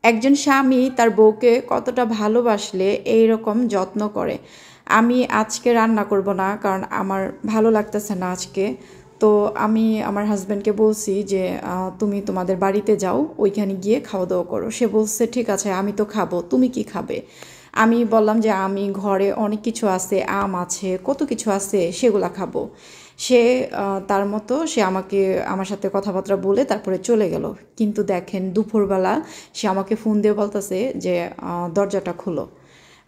একজন স্বামী তার বউকে কতটা ভালোবাসলে এই রকম যত্ন করে। আমি আজকে রান্না করব না, কারণ আমার ভালো লাগতেছে না আজকে। তো আমি আমার হাজব্যান্ডকে বলছি যে তুমি তোমাদের বাড়িতে যাও, ওইখানে গিয়ে খাওয়া দাওয়া করো। সে বলছে ঠিক আছে, আমি তো খাবো, তুমি কি খাবে? আমি বললাম যে আমি ঘরে অনেক কিছু আছে, আম আছে, কত কিছু আছে, সেগুলা খাবো। সে তার মতো সে আমাকে আমার সাথে কথাবার্তা বলে তারপরে চলে গেল। কিন্তু দেখেন দুপুরবেলা সে আমাকে ফোন দিয়ে বলতেছে যে দরজাটা খোলো।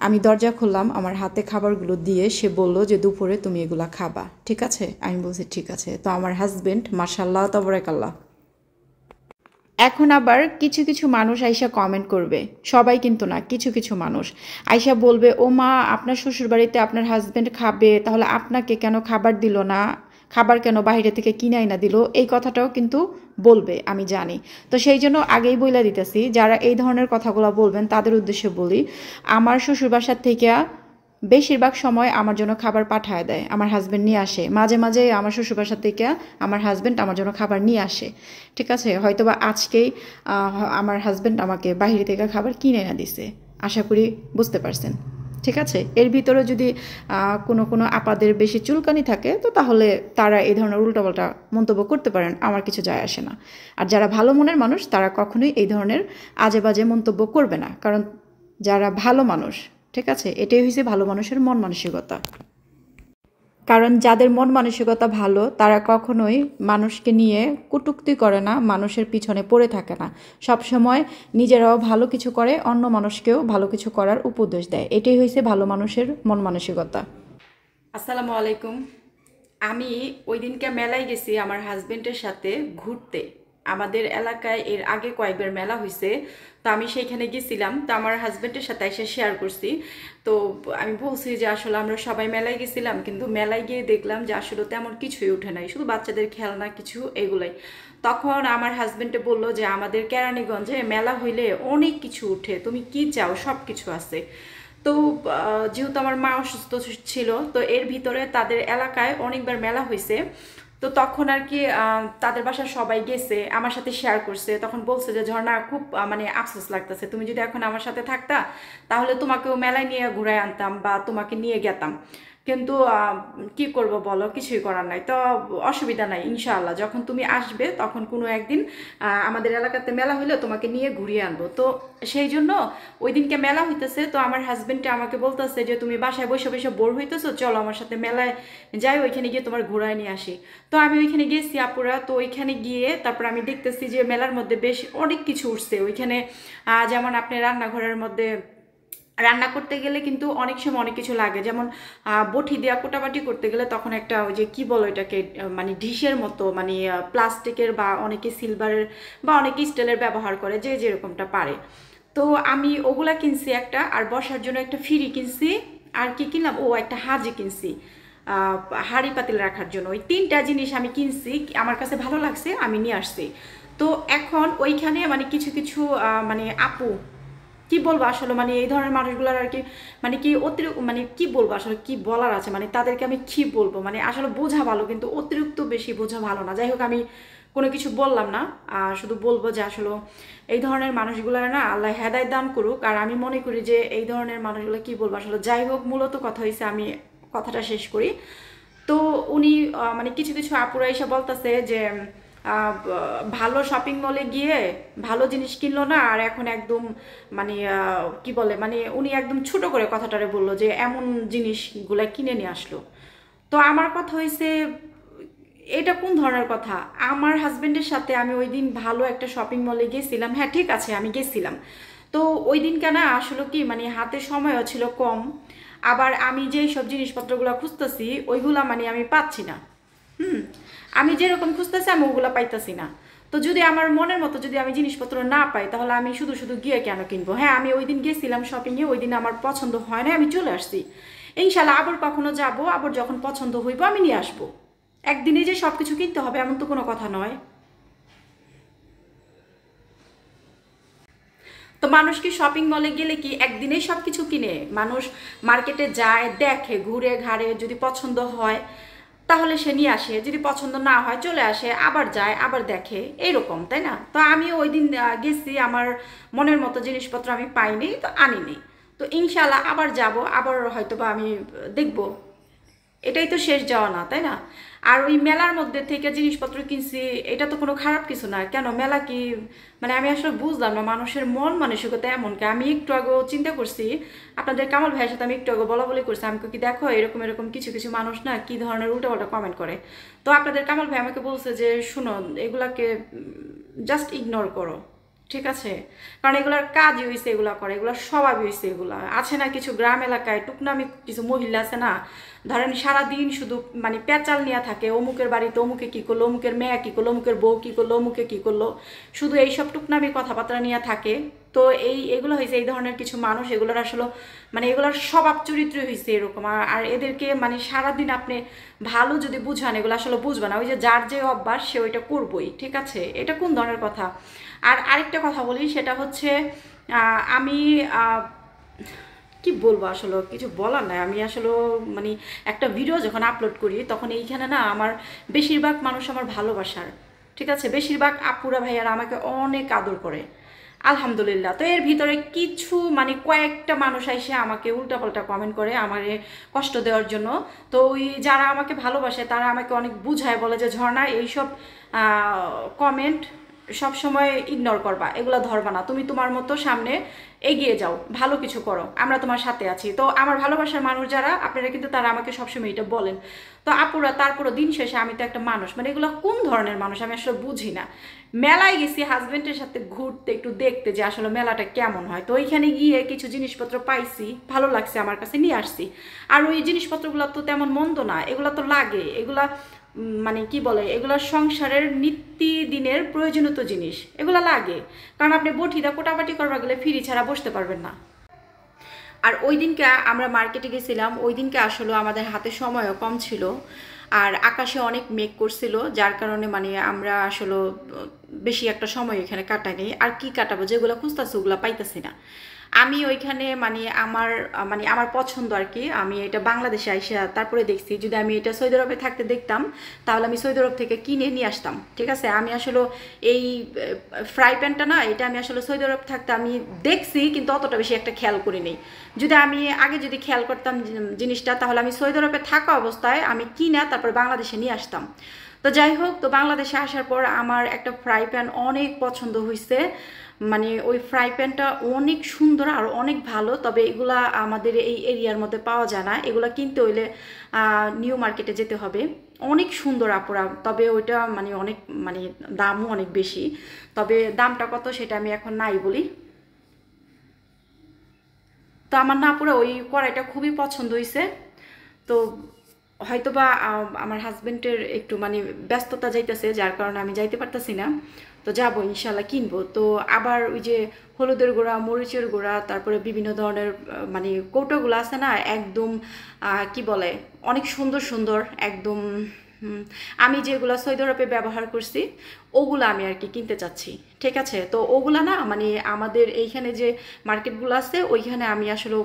আমি দরজা খুললাম, আমার হাতে খাবারগুলো দিয়ে সে বলল যে দুপুরে তুমি এগুলা খাবা, ঠিক আছে? আমি বলছি ঠিক আছে। তো আমার হাজবেন্ড মাশাআল্লাহ তাবারাকাল্লাহ। এখন আবার কিছু কিছু মানুষ আইসা কমেন্ট করবে, সবাই কিন্তু না, কিছু কিছু মানুষ আইসা বলবে ও মা, আপনার শ্বশুরবাড়িতে আপনার হাজবেন্ড খাবে, তাহলে আপনাকে কেন খাবার দিল না, খাবার কেন বাইরে থেকে কিনাই না দিল, এই কথাটাও কিন্তু বলবে, আমি জানি। তো সেই জন্য আগেই বইলা দিতেছি, যারা এই ধরনের কথাগুলো বলবেন তাদের উদ্দেশ্যে বলি, আমার শ্বশুরবাসার থেকে বেশিরভাগ সময় আমার জন্য খাবার পাঠায় দেয়, আমার হাজব্যান্ড নিয়ে আসে। মাঝে মাঝে আমার শ্বশুরবাসা থেকে আমার হাজব্যান্ড আমার জন্য খাবার নিয়ে আসে, ঠিক আছে? হয়তোবা আজকেই আমার হাজব্যান্ড আমাকে বাইরে থেকে খাবার কিনে এনে দিছে, আশা করি বুঝতে পারছেন, ঠিক আছে? এর ভিতরে যদি কোনো কোনো আপাদের বেশি চুলকানি থাকে, তো তাহলে তারা এই ধরনের উল্টাপাল্টা মন্তব্য করতে পারেন, আমার কিছু যায় আসে না। আর যারা ভালো মনের মানুষ তারা কখনোই এই ধরনের আজে বাজে মন্তব্য করবে না, কারণ যারা ভালো মানুষ, ঠিক আছে, এটাই হয়েছে ভালো মানুষের মন মানসিকতা। কারণ যাদের মন মানসিকতা ভালো তারা কখনোই মানুষকে নিয়ে কটূক্তি করে না, মানুষের পিছনে পড়ে থাকে না, সবসময় নিজেরাও ভালো কিছু করে, অন্য মানুষকেও ভালো কিছু করার উপদেশ দেয়। এটাই হয়েছে ভালো মানুষের মন মানসিকতা। আসসালামু আলাইকুম। আমি ওই দিনকে মেলায় গেছি আমার হাজবেন্ডের সাথে ঘুরতে। আমাদের এলাকায় এর আগে কয়েকবার মেলা হয়েছে, তো আমি সেইখানে গেছিলাম। তো আমার হাজবেন্ডের সাথে এসে শেয়ার করছি। তো আমি বলছি যে আসলে আমরা সবাই মেলায় গেছিলাম, কিন্তু মেলায় গিয়ে দেখলাম যে আসলে তেমন কিছুই উঠে নাই, শুধু বাচ্চাদের খেলনা কিছু এগুলাই। তখন আমার হাজবেন্ডে বলল যে আমাদের কেরানীগঞ্জে মেলা হইলে অনেক কিছু উঠে, তুমি কি চাও সব কিছু আছে। তো যেহেতু আমার মা অসুস্থ ছিল, তো এর ভিতরে তাদের এলাকায় অনেকবার মেলা হয়েছে। তো তখন আর কি তাদের বাসার সবাই গেছে, আমার সাথে শেয়ার করছে। তখন বলছে যে ঝর্ণা, খুব মানে আফসোস লাগতেছে, তুমি যদি এখন আমার সাথে থাকতা তাহলে তোমাকেও মেলায় নিয়ে ঘুরায় আনতাম বা তোমাকে নিয়ে গেতাম। কিন্তু কি করব বলো, কিছুই করার নাই। তো অসুবিধা নাই, ইনশাআল্লাহ যখন তুমি আসবে তখন কোনো একদিন আমাদের এলাকাতে মেলা হইলে তোমাকে নিয়ে ঘুরিয়ে আনবো। তো সেই জন্য ওই দিনকে মেলা হইতেছে, তো আমার হাজবেন্ডটা আমাকে বলতেছে যে তুমি বাসায় বসে বসে বোর হইতেছো, চলো আমার সাথে মেলায় যাই, ওইখানে গিয়ে তোমার ঘোরায় নিয়ে আসি। তো আমি ওইখানে গেছি আপুরা। তো ওইখানে গিয়ে তারপর আমি দেখতেছি যে মেলার মধ্যে বেশ অনেক কিছু উঠছে ওইখানে। যেমন আপনি রান্নাঘরের মধ্যে রান্না করতে গেলে কিন্তু অনেক সময় অনেক কিছু লাগে, যেমন বটি দেওয়া কোটাবাটি করতে গেলে তখন একটা ওই যে কি বলো এটাকে, মানে ডিশের মতো, মানে প্লাস্টিকের বা অনেকে সিলভারের বা অনেকে স্টিলের ব্যবহার করে, যে যেরকমটা পারে। তো আমি ওগুলা কিনছি একটা, আর বসার জন্য একটা ফিরি কিনছি। আর কি কিনলাম, ও একটা হাজি কিনছি হাঁড়ি পাতিল রাখার জন্য। ওই তিনটা জিনিস আমি কিনছি, আমার কাছে ভালো লাগছে, আমি নিয়ে আসছি। তো এখন ওইখানে মানে কিছু কিছু মানে আপু, কি বলবো আসলে, মানে এই ধরনের মানুষগুলোর আর কি, মানে কি অতিরিক্ত, মানে কি বলবো আসলে, কি বলার আছে, মানে তাদেরকে আমি কি বলবো, মানে আসলে বোঝা ভালো কিন্তু অতিরিক্ত বেশি বোঝা ভালো না। যাই হোক, আমি কোনো কিছু বললাম না, শুধু বলবো যে আসলে এই ধরনের মানুষগুলোর না আল্লাহ হেদায়েত দান করুক। আর আমি মনে করি যে এই ধরনের মানুষগুলো কি বলবো আসলে, যাই হোক, মূলত কথা হয়েছে, আমি কথাটা শেষ করি। তো উনি মানে কিছু কিছু আপুরা এসে বলতেছে যে ভালো শপিং মলে গিয়ে ভালো জিনিস কিনলো না, আর এখন একদম মানে কি বলে, মানে উনি একদম ছোট করে কথাটারে বললো যে এমন জিনিসগুলা কিনে নিয়ে আসলো। তো আমার কথা হয়েছে, এটা কোন ধরনের কথা? আমার হাজবেন্ডের সাথে আমি ওই দিন ভালো একটা শপিং মলে গেছিলাম, হ্যাঁ ঠিক আছে আমি গেছিলাম। তো ওই দিন কেন আসলে কি, মানে হাতে সময়ও ছিল কম, আবার আমি যেই সব জিনিসপত্রগুলো খুঁজতেছি ওইগুলা মানে আমি পাচ্ছি না। হুম, আমি যেরকম খুঁজতেছি আমি ওগুলা পাইতেছি না। তো যদি আমার মনের মতো যদি আমি জিনিসপত্র না পাই, তাহলে আমি শুধু শুধু গিয়ে কেন কিনবো? হ্যাঁ, আমি ওই দিন গেছিলাম শপিংয়ে, ওই দিন আমার পছন্দ হয় না, আমি চলে আসছি। ইনশাল্লাহ আবার কখনো যাব, আবার যখন পছন্দ হইব আমি নিয়ে আসবো। একদিনে যে সব কিছু কিনতে হবে এমন তো কোনো কথা নয়। তো মানুষ কি শপিং মলে গেলে কি একদিনেই সব কিছু কিনে? মানুষ মার্কেটে যায়, দেখে, ঘুরে ঘাড়ে, যদি পছন্দ হয় তাহলে সে নিয়ে আসে, যদি পছন্দ না হয় চলে আসে, আবার যায়, আবার দেখে, এইরকম, তাই না? তো আমি ওই দিন গেছি, আমার মনের মতো জিনিসপত্র আমি পাইনি, তো আনিনি। তো ইনশাল্লাহ আবার যাব, আবার হয়তো বা আমি দেখব। এটাই তো শেষ যাওয়া না, তাই না? আর ওই মেলার মধ্যে থেকে জিনিসপত্র কিনছি, এটা তো কোনো খারাপ কিছু না। কেন মেলা কি, মানে আমি আসলে বুঝলাম না মানুষের মন মানসিকতা এমন কে। আমি একটু আগেও চিন্তা করছি, আপনাদের কামাল ভাইয়ের সাথে আমি একটু আগে বলা বলি করছি, আমি কি দেখো এরকম এরকম কিছু কিছু মানুষ না কি ধরনের উল্টাপাল্টা কমেন্ট করে। তো আপনাদের কামাল ভাই আমাকে বলছে যে শুনো, এগুলাকে জাস্ট ইগনোর করো, ঠিক আছে? কারণ এগুলার কাজই হয়েছে এগুলা করে, এগুলার স্বভাবই হয়েছে এগুলা। আছে না কিছু গ্রাম এলাকায় টুকনামি কিছু মহিলা আছে না, ধরেন সারাদিন শুধু মানে পেঁচাল নিয়ে থাকে, অমুকের বাড়িতে অমুকে কী করলো, অমুকের মেয়ে কী করলো, অমুকের বউ কী করলো, অমুকে কী করলো, শুধু এইসব টুকনামি কথাবার্তা নিয়ে থাকে। তো এগুলো হয়েছে এই ধরনের কিছু মানুষ, এগুলোর আসলে মানে এগুলোর স্বভাব চরিত্রই হয়েছে এরকম। আর এদেরকে মানে সারাদিন আপনি ভালো যদি বুঝান, এগুলো আসলে বুঝবে না। ওই যে যার যে অভ্যাস সে ওইটা করবই, ঠিক আছে? এটা কোন ধরনের কথা? আর আরেকটা কথা বলি, সেটা হচ্ছে আমি কি বলবো, আসলে কিছু বলার নাই। আমি আসলে মানে একটা ভিডিও যখন আপলোড করি তখন এইখানে না আমার বেশিরভাগ মানুষ আমার ভালোবাসার, ঠিক আছে? বেশিরভাগ আপুরা ভাইয়ারা আমাকে অনেক আদর করে, আলহামদুলিল্লাহ। তো এর ভিতরে কিছু মানে কয়েকটা মানুষ এসে আমাকে উল্টাপাল্টা কমেন্ট করে আমারে কষ্ট দেওয়ার জন্য। তো ওই যারা আমাকে ভালোবাসে তারা আমাকে অনেক বুঝায়, বলে যে ঝর্ণা এইসব কমেন্ট সব সময় ইগনোর করবা, এগুলো ধরবা না, তুমি তোমার মতো সামনে এগিয়ে যাও, ভালো কিছু করো, আমরা তোমার সাথে আছি। তো আমার ভালোবাসার মানুষ যারা আপনারা কিন্তু তারা আমাকে সবসময় এটা বলেন। তো আপুরা, তারপরও দিন শেষে আমি তো একটা মানুষ, মানে এগুলো কোন ধরনের মানুষ আমি আসলে বুঝি না। মেলায় গেছি হাজবেন্ডের সাথে ঘুরতে, একটু দেখতে যে আসলে মেলাটা কেমন হয়। তো ওইখানে গিয়ে কিছু জিনিসপত্র পাইছি, ভালো লাগছে, আমার কাছে নিয়ে আসছি। আর ওই জিনিসপত্রগুলো তো তেমন মন্দ না, এগুলো তো লাগে, এগুলা মানে কি বলে, এগুলো সংসারের নিত্যদিনের প্রয়োজনীয় জিনিস, এগুলো লাগে। কারণ আপনি বটিটা কোটাবাটি করবার গেলে ফ্রি ছাড়া বসতে পারবেন না। আর ওই দিনকে আমরা মার্কেটে গেছিলাম, ওই দিনকে আসলে আমাদের হাতে সময়ও কম ছিল, আর আকাশে অনেক মেঘ করছিল, যার কারণে মানে আমরা আসলে বেশি একটা সময় এখানে কাটাইনি। আর কি কাটাবো, যেগুলো খুঁজতেছি ওগুলো পাইতেছি না। আমি ওইখানে মানে আমার পছন্দ আর কি, আমি এটা বাংলাদেশে আইসা তারপরে দেখছি, যদি আমি এটা সৌদি আরবে থাকতে দেখতাম তাহলে আমি সৌদি আরব থেকে কিনে নিয়ে আসতাম, ঠিক আছে? আমি আসলে এই ফ্রাই প্যানটা না, এটা আমি আসলে সৌদি আরব থাকতে আমি দেখছি, কিন্তু অতটা বেশি একটা খেয়াল করি নেই। যদি আমি আগে যদি খেয়াল করতাম জিনিসটা, তাহলে আমি সৌদি আরবে থাকা অবস্থায় আমি কিনা তারপর বাংলাদেশে নিয়ে আসতাম। তো যাই হোক, তো বাংলাদেশে আসার পর আমার একটা ফ্রাই প্যান অনেক পছন্দ হয়েছে। মানে ওই ফ্রাই প্যানটা অনেক সুন্দর আর অনেক ভালো, তবে এগুলা আমাদের এই এরিয়ার মধ্যে পাওয়া যায় না, এগুলা কিনতে হইলে নিউ মার্কেটে যেতে হবে। অনেক সুন্দর আপুরা, তবে ওইটা মানে অনেক মানে দামও অনেক বেশি। তবে দামটা কত সেটা আমি এখন নাই বলি। তো আমার না পুরো ওই কড়াইটা খুবই পছন্দ হয়েছে। তো হয়তোবা আমার হাজবেন্ডের একটু মানে ব্যস্ততা যাইতেছে, যার কারণে আমি যাইতে পারতেছি না। তো যাবো ইনশাল্লাহ, কিনবো। তো আবার ওই যে হলুদের গুঁড়া, মরিচের গুঁড়া, তারপরে বিভিন্ন ধরনের মানে কৌটোগুলো আছে না, একদম কি বলে, অনেক সুন্দর সুন্দর একদম। আমি যেগুলো সৌদি আরবে ব্যবহার করছি ওগুলো আমি আর কি কিনতে চাচ্ছি, ঠিক আছে? তো ওগুলা না মানে আমাদের এইখানে যে মার্কেটগুলো আছে ওইখানে আমি আসলে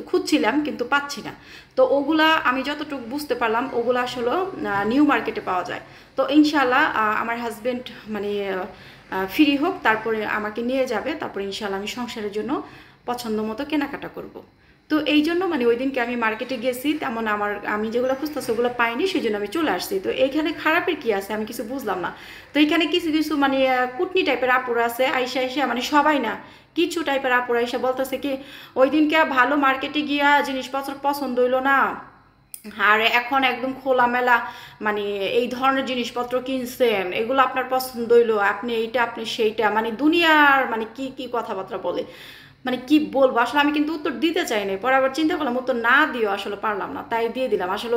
খুঁজছিলাম কিন্তু পাচ্ছি না। তো ওগুলা আমি যতটুকু বুঝতে পারলাম ওগুলো আসলে নিউ মার্কেটে পাওয়া যায়। তো ইনশাল্লাহ আমার হাজবেন্ড মানে ফ্রি হোক, তারপরে আমাকে নিয়ে যাবে, তারপরে ইনশাল্লাহ আমি সংসারের জন্য পছন্দ মতো কেনাকাটা করব। তো এই জন্য মানে ওই দিনকে আমি মার্কেটে গেছি, তেমন আমি যেগুলো খুঁজতেছি ওগুলো পাইনি, সেই জন্য আমি চলে আসছি। তো এইখানে খারাপের কি আছে আমি কিছু বুঝলাম না। তো এইখানে কিছু কিছু মানে কুটনি টাইপের আপুরা আছে, আইসা আইসা মানে সবাই না, কিছু টাইপের আপুরা আইসা বলতেছে কি ওই দিনকে ভালো মার্কেটে গিয়া জিনিসপত্র পছন্দ হইলো না, আর এখন একদম খোলামেলা মানে এই ধরনের জিনিসপত্র কিনছেন, এগুলো আপনার পছন্দ হইলো, আপনি এইটা আপনি সেইটা, মানে দুনিয়ার মানে কি কি কথাবার্তা বলে। মানে কি বলবো আসলে, আমি কিন্তু উত্তর দিতে চাই না, পরে আবার চিন্তা করলাম উত্তর না দিও, আসলে পারলাম না, তাই দিয়ে দিলাম। আসলে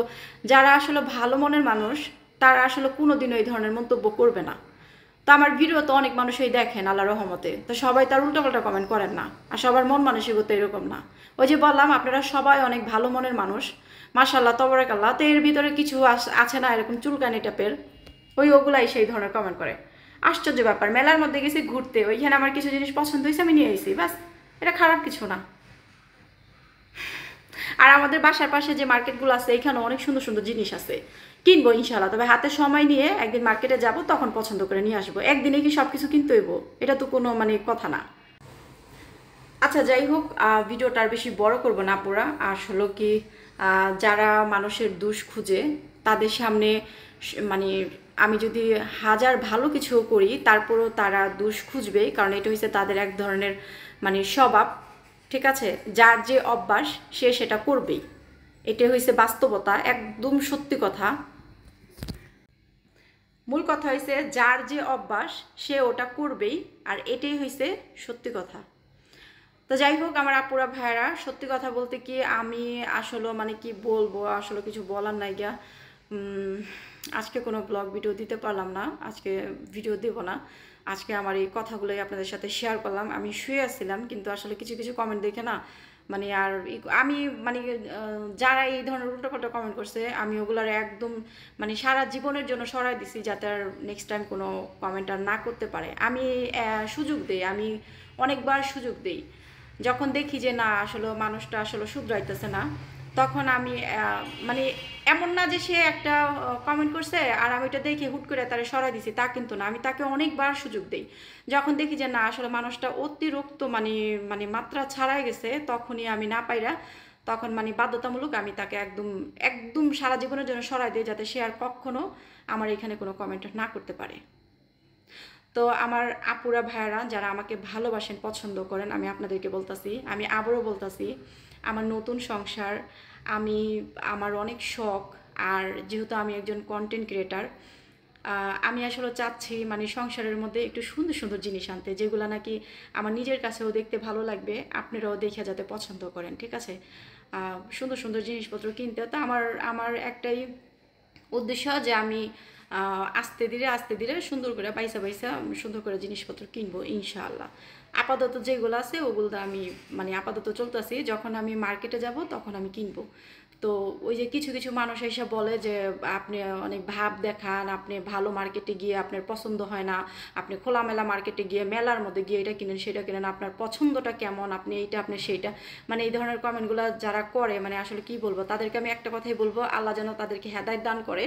যারা আসলে ভালো মনের মানুষ তারা আসলে কোনোদিনও এই ধরনের মন্তব্য করবে না। তো আমার ভিডিও তো অনেক মানুষই দেখেন আল্লাহ রহমতে, তো সবাই তার উল্টাপাল্টা কমেন্ট করেন না, আর সবার মন মানসিকতা এরকম না। ওই যে বললাম আপনারা সবাই অনেক ভালো মনের মানুষ, মাশাল্লাহ তবরাকাল্লাহ। তো এর ভিতরে কিছু আছে না এরকম চুলকানি টাইপের, ওগুলাই সেই ধরনের কমেন্ট করে। আশ্চর্য ব্যাপার, মেলার মধ্যে গেছি ঘুরতে, ওইখানে আমার কিছু জিনিস পছন্দ হয়েছে আমি নিয়ে আইছি, বাস, এটা খারাপ কিছু না। আর আমাদের বাসার পাশে যে মার্কেটগুলো আছে এখানে অনেক সুন্দর সুন্দর জিনিস আছে, কিনবো ইনশাল্লাহ, তবে হাতে সময় নিয়ে একদিন মার্কেটে যাব, তখন পছন্দ করে নিয়ে আসবো। একদিনে কি সব কিছু কিনতে হইব? এটা তো কোনো মানে কথা না। আচ্ছা যাই হোক, ভিডিওটা আর বেশি বড় করব না পুরা। আসলে কি, যারা মানুষের দোষ খুঁজে তাদের সামনে মানে আমি যদি হাজার ভালো কিছু করি তারপরও তারা দোষ খুঁজবেই, কারণ এটা হচ্ছে তাদের এক ধরনের মানে স্বভাব। ঠিক আছে, যার যে অভ্যাস সে সেটা করবেই, এটা হয়েছে বাস্তবতা, একদম সত্যি কথা। মূল কথা হয়েছে যার যে অভ্যাস সে ওটা করবেই, আর এটাই হয়েছে সত্যি কথা। তো যাই হোক আমার আপুরা ভাইরা, সত্যি কথা বলতে কি আমি আসলে মানে কি বলবো, আসলে কিছু বলার নাই গিয়া। আজকে কোনো ব্লগ ভিডিও দিতে পারলাম না, আজকে ভিডিও দেব না। আজকে আমার এই কথাগুলোই আপনাদের সাথে শেয়ার করলাম। আমি শুয়ে আসছিলাম, কিন্তু আসলে কিছু কিছু কমেন্ট দেখে না মানে আর আমি মানে যারা এই ধরনের উল্টোপাল্টা কমেন্ট করছে আমি ওগুলার একদম মানে সারা জীবনের জন্য সরাই দিছি, যাতে আর নেক্সট টাইম কোনো কমেন্ট আর না করতে পারে। আমি সুযোগ দেই, আমি অনেকবার সুযোগ দেই। যখন দেখি যে না আসলে মানুষটা আসলে শুধরাইতেছে না, তখন আমি মানে এমন না যে সে একটা কমেন্ট করছে আর আমি এটা দেখে হুট করে তারে সরাই দিছি, তা কিন্তু না। আমি তাকে অনেকবার সুযোগ দিই। যখন দেখি যে না আসলে মানুষটা অতিরিক্ত মানে মানে মাত্রা ছাড়াই গেছে, তখনই আমি না পাইরা তখন মানে বাধ্যতামূলক আমি তাকে একদম একদম সারা জীবনের জন্য সরাই দিই, যাতে সে আর কখনো আমার এখানে কোনো কমেন্ট না করতে পারে। তো আমার আপুরা ভাইয়ারা যারা আমাকে ভালোবাসেন, পছন্দ করেন, আমি আপনাদেরকে বলতাছি, আমি আবারও বলতাছি, আমার নতুন সংসার, আমি আমার অনেক শখ, আর যেহেতু আমি একজন কন্টেন্ট ক্রিয়েটার, আমি আসলে চাচ্ছি মানে সংসারের মধ্যে একটু সুন্দর সুন্দর জিনিস আনতে, যেগুলো নাকি আমার নিজের কাছেও দেখতে ভালো লাগবে, আপনারাও দেখে যাতে পছন্দ করেন। ঠিক আছে, সুন্দর সুন্দর জিনিসপত্র কিনতে। তো আমার আমার একটাই উদ্দেশ্য যে আমি আস্তে ধীরে সুন্দর করে পয়সা পয়সা সুন্দর করে জিনিসপত্র কিনবো ইনশাআল্লাহ। আপাতত যেগুলো আছে ওগুলো আমি মানে আপাতত চলতেছি, যখন আমি মার্কেটে যাব তখন আমি কিনবো। তো ওই যে কিছু কিছু মানুষ এসে বলে যে আপনি অনেক ভাব দেখান, আপনি ভালো মার্কেটে গিয়ে আপনার পছন্দ হয় না, আপনি খোলামেলা মার্কেটে গিয়ে মেলার মধ্যে গিয়ে এটা কিনেন সেটা কিনেন, আপনার পছন্দটা কেমন, আপনি এইটা আপনি সেইটা, মানে এই ধরনের কমেন্টগুলো যারা করে মানে আসলে কি বলবো তাদেরকে, আমি একটা কথাই বলবো, আল্লাহ যেন তাদেরকে হেদায়েত দান করে,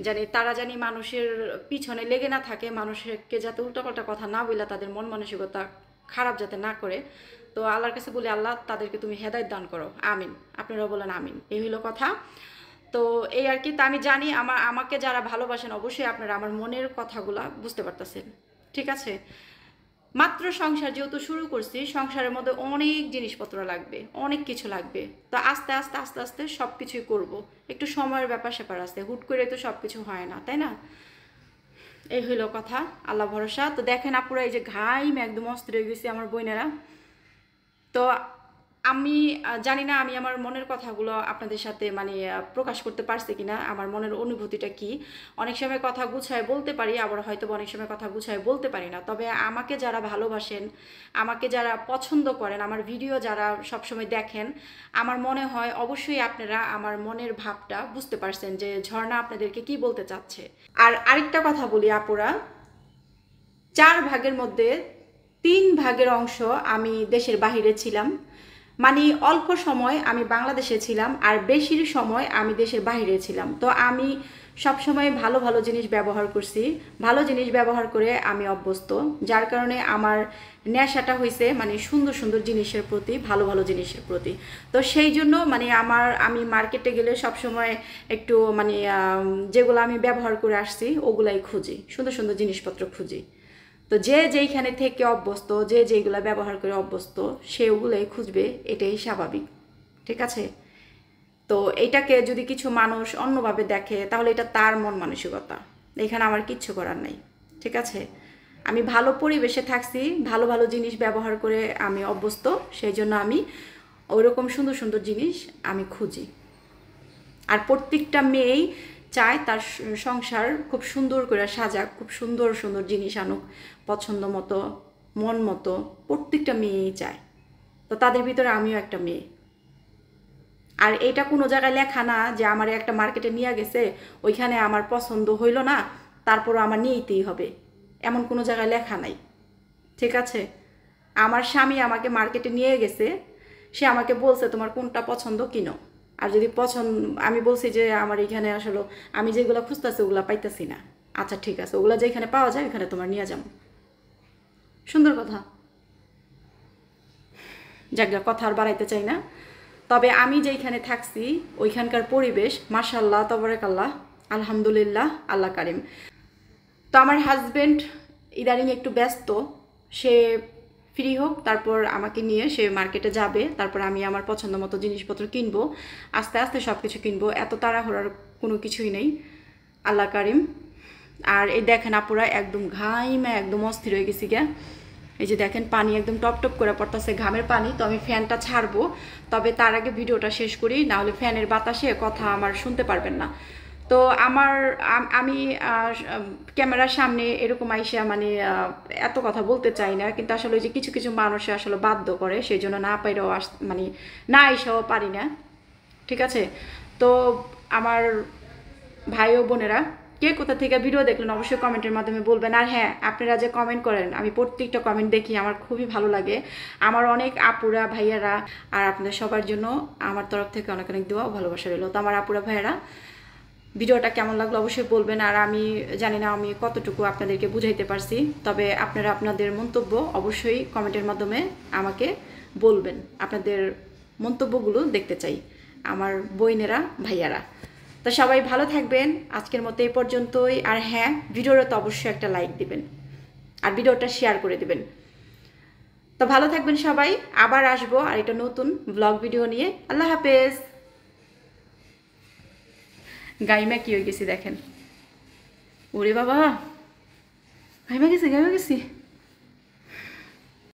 জানি তারা জানি মানুষের পিছনে লেগে না থাকে, মানুষকে যাতে উল্টাপাল্টা কথা না বলে তাদের মন মানসিকতা খারাপ যাতে না করে। তো আল্লাহর কাছে বলি আল্লাহ তাদেরকে তুমি হেদায়েত দান করো, আমিন। আপনারাও বলেন আমিন। এই হইলো কথা। তো এই আর কি। তা আমি জানি আমাকে যারা ভালোবাসেন অবশ্যই আপনারা আমার মনের কথাগুলা বুঝতে পারতেছেন। ঠিক আছে, মাত্র সংসার যেহেতু শুরু করছি, সংসারের মধ্যে অনেক জিনিসপত্র লাগবে, অনেক কিছু লাগবে। তো আস্তে আস্তে আস্তে আস্তে সব কিছুই করবো, একটু সময়ের ব্যাপার স্যাপার আছে, হুট করে তো সব কিছু হয় না, তাই না? এই হইলো কথা, আল্লাহ ভরসা। তো দেখেন আপুরা, এই যে ঘাইম একদম অস্থির হয়ে গেছি আমার বোনেরা। তো আমি জানি না আমি আমার মনের কথাগুলো আপনাদের সাথে মানে প্রকাশ করতে পারছি কিনা, আমার মনের অনুভূতিটা কি। অনেক সময় কথা গুছায় বলতে পারি, আবার হয়তো অনেক সময় কথা গুছায় বলতে পারি না। তবে আমাকে যারা ভালোবাসেন, আমাকে যারা পছন্দ করেন, আমার ভিডিও যারা সবসময় দেখেন, আমার মনে হয় অবশ্যই আপনারা আমার মনের ভাবটা বুঝতে পারছেন যে ঝর্ণা আপনাদেরকে কি বলতে চাচ্ছে। আর আরেকটা কথা বলি আপুরা, 4 ভাগের মধ্যে 3 ভাগের অংশ আমি দেশের বাহিরে ছিলাম, মানে অল্প সময় আমি বাংলাদেশে ছিলাম আর বেশির সময় আমি দেশের বাহিরে ছিলাম। তো আমি সবসময় ভালো ভালো জিনিস ব্যবহার করছি, ভালো জিনিস ব্যবহার করে আমি অভ্যস্ত, যার কারণে আমার নেশাটা হয়েছে মানে সুন্দর সুন্দর জিনিসের প্রতি, ভালো ভালো জিনিসের প্রতি। তো সেই জন্য মানে আমি মার্কেটে গেলে সবসময় একটু মানে যেগুলো আমি ব্যবহার করে আসছি ওগুলাই খুঁজি, সুন্দর সুন্দর জিনিসপত্র খুঁজি। তো যে যেইখানে থেকে অভ্যস্ত, যে যেগুলো ব্যবহার করে অভ্যস্ত সে ওগুলোই খুঁজবে, এটাই স্বাভাবিক। ঠিক আছে, তো এইটাকে যদি কিছু মানুষ অন্যভাবে দেখে তাহলে এটা তার মন মানসিকতা, এখানে আমার কিচ্ছু করার নাই। ঠিক আছে, আমি ভালো পরিবেশে থাকছি, ভালো ভালো জিনিস ব্যবহার করে আমি অভ্যস্ত, সেই জন্য আমি ওইরকম সুন্দর সুন্দর জিনিস আমি খুঁজি। আর প্রত্যেকটা মেয়েই চায় তার সংসার খুব সুন্দর করে সাজাক, খুব সুন্দর সুন্দর জিনিস আনুক, পছন্দ মতো, মন মতো, প্রত্যেকটা মেয়েই চায়। তো তাদের ভিতরে আমিও একটা মেয়ে। আর এটা কোনো জায়গায় লেখা না যে আমার একটা মার্কেটে নিয়ে গেছে, ওইখানে আমার পছন্দ হইল না তারপরও আমার নিয়েই হবে, এমন কোনো জায়গায় লেখা নাই। ঠিক আছে, আমার স্বামী আমাকে মার্কেটে নিয়ে গেছে, সে আমাকে বলছে তোমার কোনটা পছন্দ কিনো, আর যদি পছন্দ, আমি বলছি যে আমার এখানে আসলে আমি যেগুলো খুঁজতেছি ওগুলো পাইতেছি না, আচ্ছা ঠিক আছে, ওগুলো যেখানে পাওয়া যায় ওখানে তোমার নিয়ে যাবো। সুন্দর কথা। যাক, কথা আর বাড়াইতে চাই না। তবে আমি যেইখানে থাকছি ওইখানকার পরিবেশ মাশাআল্লাহ তাবারাকাল্লাহ, আলহামদুলিল্লাহ, আল্লাহ কারিম। তো আমার হাজবেন্ড ইদানিং একটু ব্যস্ত, সে ফ্রি হোক তারপর আমাকে নিয়ে সে মার্কেটে যাবে, তারপর আমি আমার পছন্দ মতো জিনিসপত্র কিনবো, আস্তে আস্তে সব কিছু কিনবো, এত তাড়াহুড়ার কোনো কিছুই নেই, আল্লাহ কারিম। আর এই দেখেন আপুরা একদম ঘাইমা একদম অস্থির হয়ে গেছি গা। এই যে দেখেন পানি একদম টপ টপ করে পড়তেছে, ঘামের পানি। তো আমি ফ্যানটা ছাড়বো, তবে তার আগে ভিডিওটা শেষ করি, নাহলে ফ্যানের বাতাসে কথা আমার শুনতে পারবেন না। তো আমি ক্যামেরার সামনে এরকম আইসা মানে এত কথা বলতে চাই না, কিন্তু আসলে ওই যে কিছু কিছু মানুষে আসলে বাধ্য করে, সেই জন্য না পাইরেও মানে না আইসাও পারি না, ঠিক আছে। তো আমার ভাই ও বোনেরা, কে কোথা থেকে ভিডিও দেখলেন অবশ্যই কমেন্টের মাধ্যমে বলবেন। আর হ্যাঁ, আপনারা যে কমেন্ট করেন, আমি প্রত্যেকটা কমেন্ট দেখি, আমার খুবই ভালো লাগে। আমার অনেক আপুরা ভাইয়ারা, আর আপনাদের সবার জন্য আমার তরফ থেকে অনেক অনেক দোয়া ও ভালোবাসা রইল। তো আমার আপুরা ভাইয়ারা, ভিডিওটা কেমন লাগলো অবশ্যই বলবেন। আর আমি জানি না আমি কতটুকু আপনাদেরকে বুঝাইতে পারছি, তবে আপনারা আপনাদের মন্তব্য অবশ্যই কমেন্টের মাধ্যমে আমাকে বলবেন। আপনাদের মন্তব্যগুলো দেখতে চাই আমার বোনেরা ভাইয়ারা। তো সবাই ভালো থাকবেন, আজকের মতো এই পর্যন্তই। আর হ্যাঁ, ভিডিওটা তো অবশ্যই একটা লাইক দিবেন আর ভিডিওটা শেয়ার করে দিবেন। তো ভালো থাকবেন সবাই, আবার আসবো আর একটা নতুন ব্লগ ভিডিও নিয়ে। আল্লাহ হাফেজ। গাইমা কি হয়ে গেছি দেখেন, ওরে বাবা, গাইমা গেছি।